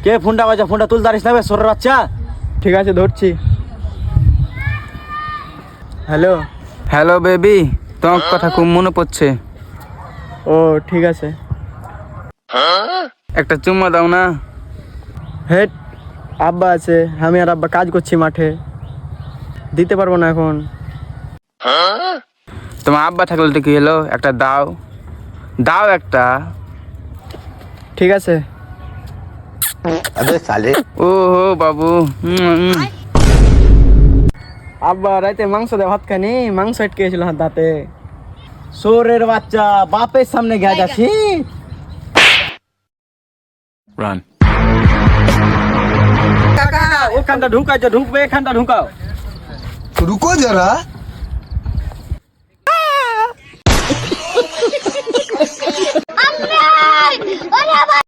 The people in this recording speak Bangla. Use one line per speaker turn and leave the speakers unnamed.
কে ফোনটা বাজা? ফোনটা তুলতে পারিস না বে সরের বাচ্চা।
ঠিক আছে ধরছি। হ্যালো।
হ্যালো বেবি, তোমার কথা খুব মনে পড়ছে।
ও ঠিক আছে।
একটা চুম্মা দাও না।
হেট, আব্বা আছে, আমি আর আব্বা কাজ করছি মাঠে, দিতে পারবো না এখন।
তোমার আব্বা থাকলে তো কি হলো, একটা দাও, দাও একটা।
ঠিক আছে।
ও হো বাবু।
আব্বা রাইতে মাংস দিয়ে ভাত খানি, মাংস আটকে গেছিল হাত দাঁতে।
সরের বাচ্চা, বাপের সামনে গিয়ে যাচ্ছি। কাকা ওখানটা ঢুকাইছো, ঢুকবে এখানটা ঢুকাও।
रुको जरा